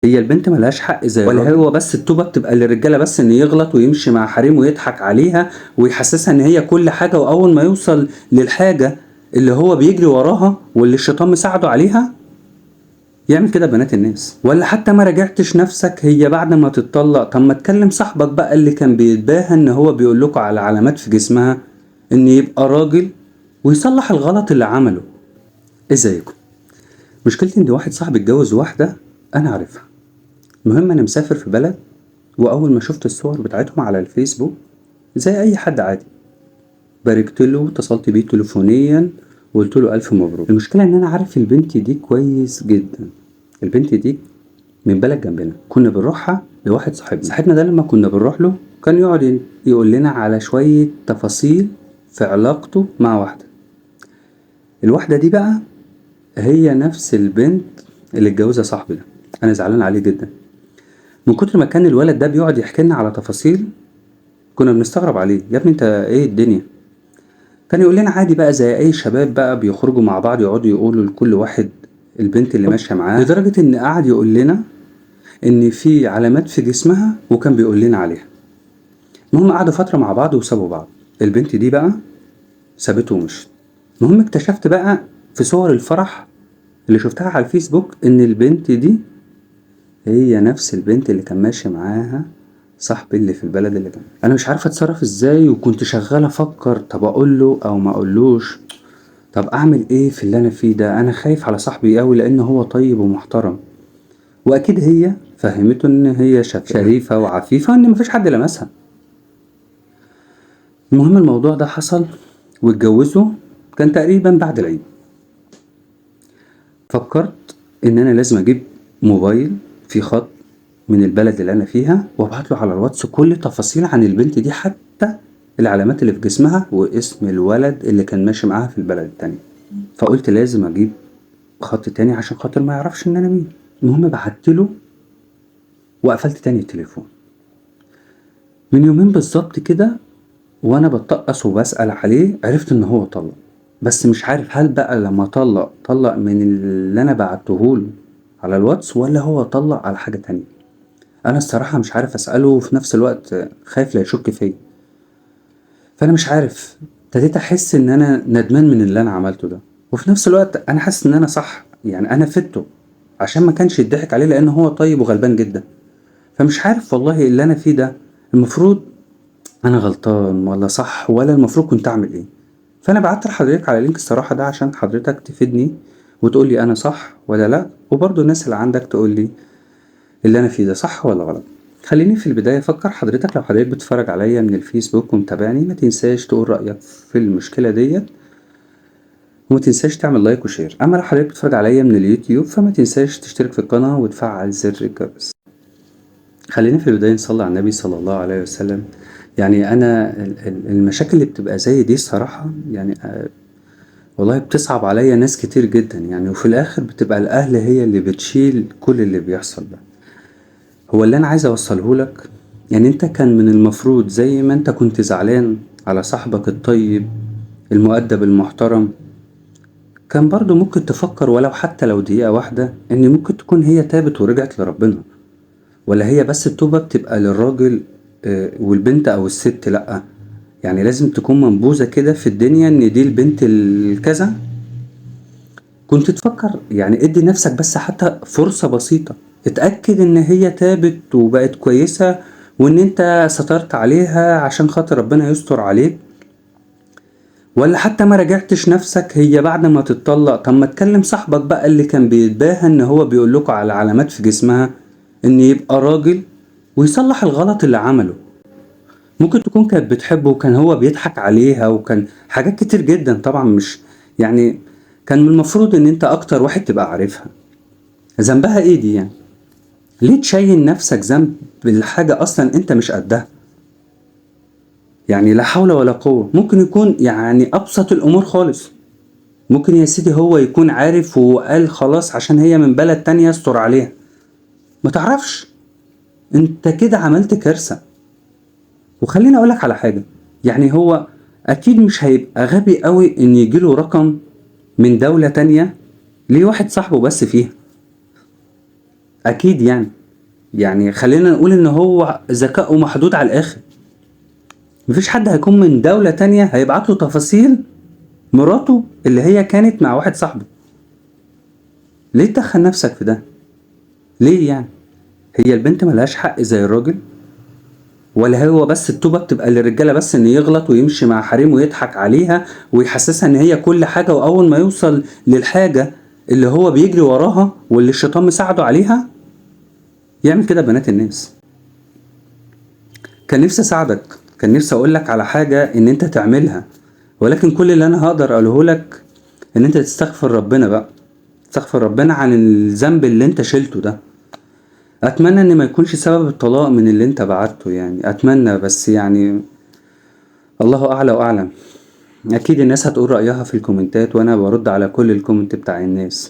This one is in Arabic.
هي البنت ملهاش حق زي ولا الراجل. هو بس التوبة بتبقى للرجالة بس ان يغلط ويمشي مع حريم ويضحك عليها ويحسسها ان هي كل حاجة، واول ما يوصل للحاجة اللي هو بيجري وراها واللي الشيطان مساعده عليها يعمل كده بنات الناس؟ ولا حتى ما راجعتش نفسك هي بعد ما تتطلق؟ طب ما تكلم صاحبك بقى اللي كان بيتباهى ان هو بيقول لكم على علامات في جسمها ان يبقى راجل ويصلح الغلط اللي عمله. ازيكم؟ مشكلتي ان واحد صاحبي اتجوز واحدة انا عارفها. المهم انا مسافر في بلد، واول ما شفت الصور بتاعتهم على الفيسبوك زي اي حد عادي باركت له واتصلت بيه تليفونيا وقلت له الف مبروك. المشكله ان انا عارف البنت دي كويس جدا. البنت دي من بلد جنبنا كنا بنروحها لواحد صاحبنا ده. لما كنا بنروح له كان يقعد يقول لنا على شويه تفاصيل في علاقته مع واحده. الواحده دي بقى هي نفس البنت اللي اتجوزها صاحبي ده. انا زعلان عليه جدا من كتر ما كان الولد ده بيقعد يحكي لنا على تفاصيل كنا بنستغرب عليه. يا ابني انت ايه الدنيا؟ كان يقول لنا عادي بقى زي اي شباب بقى بيخرجوا مع بعض يقعدوا يقولوا لكل واحد البنت اللي ماشيه معاه، لدرجه ان قعد يقول لنا ان في علامات في جسمها وكان بيقول لنا عليها. المهم قعدوا فتره مع بعض وسابوا بعض. البنت دي بقى سابته ومشت. المهم اكتشفت بقى في صور الفرح اللي شفتها على الفيسبوك ان البنت دي هي نفس البنت اللي كان ماشي معاها صاحبي اللي في البلد اللي جنبي. انا مش عارف اتصرف ازاي، وكنت شغال افكر طب اقول له او ما اقولوش، طب اعمل ايه في اللي انا فيه ده. انا خايف على صاحبي قوي لان هو طيب ومحترم، واكيد هي فهمته ان هي شريفة وعفيفة ان مفيش حد لمسها. المهم الموضوع ده حصل واتجوزوا كان تقريبا بعد العيد. فكرت ان انا لازم اجيب موبايل فيه خط من البلد اللي انا فيها وابعت له على الواتس كل تفاصيل عن البنت دي، حتى العلامات اللي في جسمها واسم الولد اللي كان ماشي معاها في البلد التانية. فقلت لازم اجيب خط تاني عشان خاطر ما يعرفش ان انا مين. المهم بعت له وقفلت تاني التليفون. من يومين بالظبط كده وانا بتطقص وبسأل عليه عرفت ان هو طلق. بس مش عارف هل بقى لما طلق من اللي انا بعتهوله على الواتس ولا هو طلق على حاجة تانية. انا الصراحة مش عارف اسأله وفي نفس الوقت خايف لا يشك فيا. فانا مش عارف، ابتديت احس ان انا ندمان من اللي انا عملته ده، وفي نفس الوقت انا حاسس ان انا صح. يعني انا فدته عشان ما كانش يضحك عليه لان هو طيب وغلبان جدا. فمش عارف والله اللي انا فيه ده المفروض انا غلطان ولا صح، ولا المفروض كنت اعمل ايه. فانا بعت لحضرتك على لينك الصراحة ده عشان حضرتك تفيدني وتقول لي انا صح ولا لا، وبرضو الناس اللي عندك تقول لي اللي انا فيه ده صح ولا غلط. خليني في البداية افكر حضرتك لو حضرتك بتتفرج عليا من الفيسبوك ومتابعني ما تنساش تقول رأيك في المشكلة ديت، وما تنساش تعمل لايك وشير. اما لو حضرتك بتتفرج عليا من اليوتيوب فما تنساش تشترك في القناة وتفعل زر الجرس. خلينا في البداية نصلي على النبي صلى الله عليه وسلم. يعني انا المشاكل اللي بتبقى زي دي الصراحة يعني والله بتصعب عليا ناس كتير جدا يعني، وفي الاخر بتبقى الاهل هي اللي بتشيل كل اللي بيحصل ده. هو اللي انا عايز اوصله لك يعني انت كان من المفروض زي ما انت كنت زعلان على صاحبك الطيب المؤدب المحترم، كان برضو ممكن تفكر ولو حتى لو دقيقة واحدة ان ممكن تكون هي تابت ورجعت لربنا. ولا هي بس التوبة بتبقى للراجل والبنت او الست لأ؟ يعني لازم تكون منبوذة كده في الدنيا ان دي البنت الكذا. كنت تفكر يعني ادي نفسك بس حتى فرصة بسيطة، اتأكد ان هي تابت وبقت كويسة وان انت سترت عليها عشان خاطر ربنا يستر عليك. ولا حتى ما راجعتش نفسك هي بعد ما تتطلق؟ طب ما تكلم صاحبك بقى اللي كان بيتباهى ان هو بيقول لكم على علامات في جسمها ان يبقى راجل ويصلح الغلط اللي عمله. ممكن تكون كانت بتحبه وكان هو بيضحك عليها وكان حاجات كتير جدا طبعا، مش يعني كان من المفروض ان انت اكتر واحد تبقى عارفها. ذنبها ايه دي يعني؟ ليه تشين نفسك ذنب بالحاجة اصلا انت مش قدها؟ يعني لا حول ولا قوة. ممكن يكون يعني ابسط الامور خالص، ممكن يا سيدي هو يكون عارف وقال خلاص عشان هي من بلد تانية يستر عليها. ما تعرفش، انت كده عملت كارثة. وخليني اقولك على حاجة، يعني هو اكيد مش هيبقى غبي قوي ان يجيله رقم من دولة تانية ليه واحد صاحبه بس فيها. اكيد يعني خلينا نقول ان هو ذكاؤه محدود على الاخر. مفيش حد هيكون من دولة تانية هيبعت له تفاصيل مراته اللي هي كانت مع واحد صاحبه. ليه تدخل نفسك في ده؟ ليه يعني؟ هي البنت ملهاش حق زي الراجل؟ ولا هو بس الطوبة بتبقى للرجالة بس ان يغلط ويمشي مع حريم ويضحك عليها ويحسسها ان هي كل حاجة، واول ما يوصل للحاجة اللي هو بيجري وراها واللي الشيطان مساعده عليها يعمل كده ببنات الناس؟ كان نفسي اساعدك، كان نفسي اقولك على حاجة ان انت تعملها، ولكن كل اللي انا هقدر اقوله لك ان انت تستغفر ربنا بقى، تستغفر ربنا عن الذنب اللي انت شلته ده. اتمنى ان ما يكونش سبب الطلاق من اللي انت بعته، يعني اتمنى، بس يعني الله اعلى واعلم. اكيد الناس هتقول رأيها في الكومنتات وانا برد على كل الكومنت بتاع الناس.